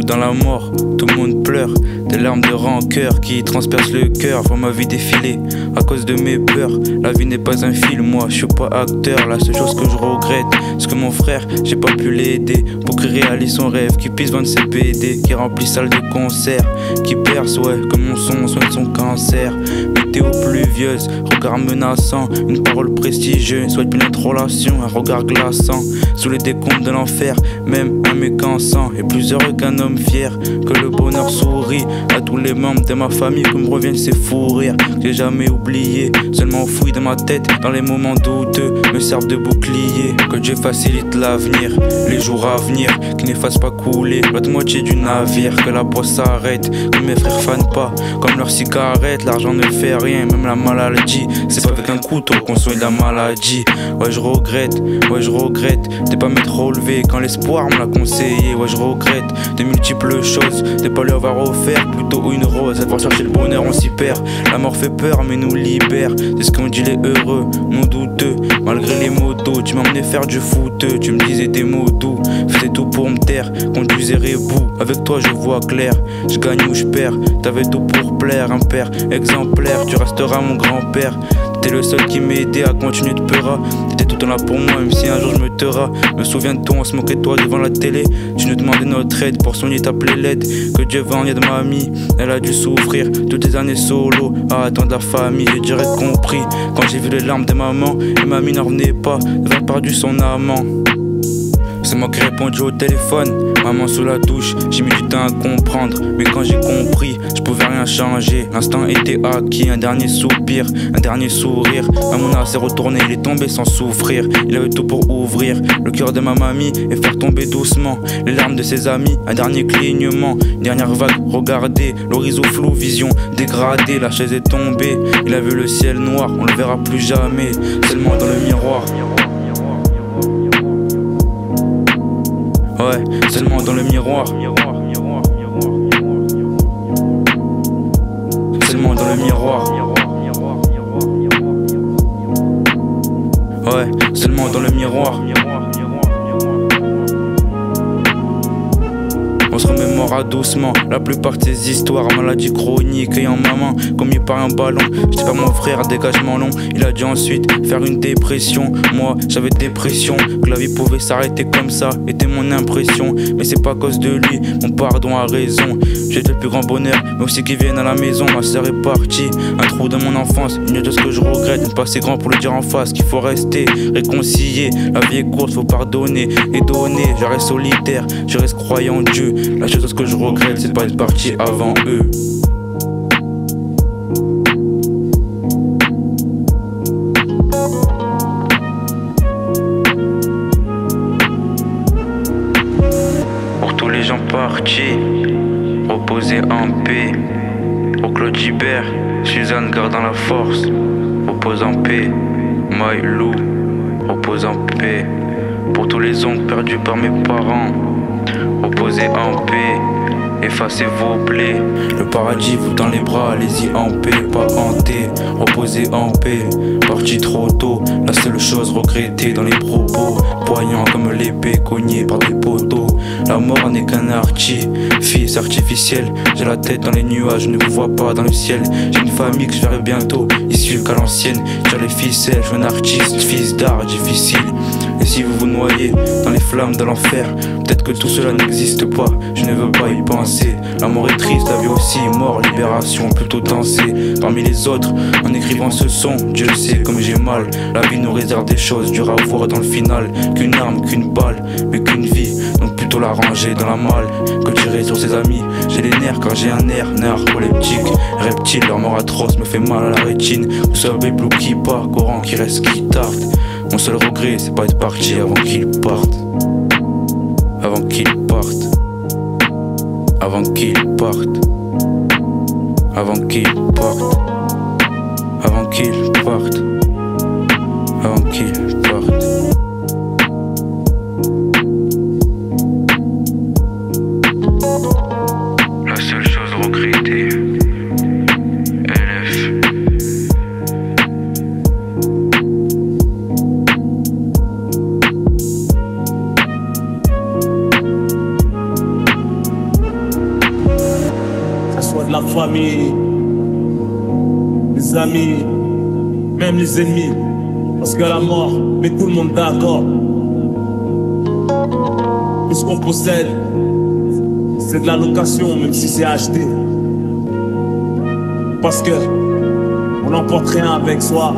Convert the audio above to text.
dans la mort, tout le monde pleure. Des larmes de rancœur qui transpercent le cœur. Vois ma vie défiler à cause de mes peurs. La vie n'est pas un film, moi je suis pas acteur. La seule chose que je regrette, c'est que mon frère, j'ai pas pu l'aider pour qu'il réalise son rêve, qu'il puisse vendre ses BD, qui remplit salle de concert, qui perce, ouais, que mon son soigne son cancer. Météo pluvieuse, regard menaçant, une parole prestigieuse, souhaite plus notre relation, un regard glaçant. Sous les décombres de l'enfer, même un mec en sang est plus heureux qu'un homme fier. Que le bonheur sourit à tous les membres de ma famille, que me reviennent ces fous rires que j'ai jamais oublié, seulement enfouis dans ma tête, dans les moments douteux, me servent de bouclier. Que Dieu facilite l'avenir, les jours à venir, qui ne fassent pas couler l'autre moitié du navire. Que la poisse s'arrête, que mes frères fanent pas comme leurs cigarettes. L'argent ne fait rien, même la maladie, c'est pas avec un couteau qu'on soigne la maladie. Ouais je regrette, de pas m'être relevé quand l'espoir me l'a conseillé. Ouais je regrette de multiples choses, de pas lui avoir offert plutôt une rose. À devoir chercher le bonheur on s'y perd, la mort fait peur mais nous libère. C'est ce qu'on dit les heureux, non douteux. Malgré les motos, tu m'emmenais faire du foot. Tu me disais des mots doux, faisais tout pour me taire, conduisais rebou. Avec toi je vois clair, je gagne ou je perds. T'avais tout pour plaire, un père exemplaire. Tu resteras mon grand-père. T'es le seul qui m'aidait à continuer de peurer. T'étais tout le temps là pour moi, même si un jour je me tairai. Me souviens de toi, on se moquait de toi devant la télé. Tu nous demandais notre aide pour soigner ta plaie laide. Que Dieu va en aide mamie, elle a dû souffrir toutes les années solo à attendre la famille. J'ai direct compris quand j'ai vu les larmes de maman. Et mamie n'en revenait pas d'avoir perdu son amant. C'est moi qui répondu au téléphone, maman sous la douche, j'ai mis du temps à comprendre. Mais quand j'ai compris, je pouvais rien changer. L'instant était acquis, un dernier soupir, un dernier sourire. Maman s'est retourné, il est tombé sans souffrir. Il avait tout pour ouvrir le cœur de ma mamie et faire tomber doucement les larmes de ses amis. Un dernier clignement, une dernière vague, regardez l'horizon flou, vision dégradée. La chaise est tombée, il a vu le ciel noir, on le verra plus jamais, seulement dans le miroir. Ouais, seulement dans le miroir. Seulement dans le miroir. Ouais, seulement dans le miroir. On se remémora doucement la plupart de ces histoires. Maladie chronique ayant ma main commis par un ballon. J'étais pas mon frère, dégagement long. Il a dû ensuite faire une dépression. Moi j'avais dépression, que la vie pouvait s'arrêter comme ça était mon impression. Mais c'est pas à cause de lui, mon pardon a raison. J'ai le plus grand bonheur, mais aussi qu'il vienne à la maison. Ma sœur est partie, un trou de mon enfance. Une de ce que je regrette, n'est pas assez grand pour le dire en face. Qu'il faut rester réconcilié, la vie est courte, faut pardonner et donner. Je reste solitaire, je reste croyant en Dieu. La chose que je regrette, c'est de pas être parti avant eux. Pour tous les gens partis, reposez en paix. Pour Claude Gibert, Suzanne gardant la force. Repose en paix, My Lou, repose en paix. Pour tous les oncles perdus par mes parents, reposez en paix, effacez vos plaies. Le paradis vous dans les bras, allez-y en paix, pas hanté. Reposez en paix, parti trop tôt. La seule chose regrettée dans les propos, poignant comme l'épée cognée par des poteaux. La mort n'est qu'un artifice artificiel. J'ai la tête dans les nuages, je ne vous vois pas dans le ciel. J'ai une famille que je verrai bientôt, issue qu'à l'ancienne. Tire les ficelles, je suis un artiste, fils d'art difficile. Et si vous vous noyez dans les flammes de l'enfer, peut-être que tout cela n'existe pas, je ne veux pas y penser. La mort est triste, la vie aussi, mort, libération, plutôt danser parmi les autres. En écrivant ce son, Dieu sait comme j'ai mal. La vie nous réserve des choses dures à voir dans le final. Qu'une arme, qu'une balle, mais qu'une vie, donc plutôt la ranger dans la malle que tirer sur ses amis. J'ai les nerfs car j'ai un air narcoleptique. Reptile, leur mort atroce me fait mal à la rétine. Vous savez, blue qui part, Coran qui reste qui tarde. Mon seul regret, c'est pas être parti avant qu'il parte. Avant qu'il parte. Avant qu'il parte. Avant qu'il parte. Avant qu'il parte. Avant qu'il parte. La seule chose regrettée, LF. famille, les amis, même les ennemis. Parce que la mort met tout le monde d'accord. Tout ce qu'on possède, c'est de la location, même si c'est acheté. Parce que on n'emporte rien avec soi.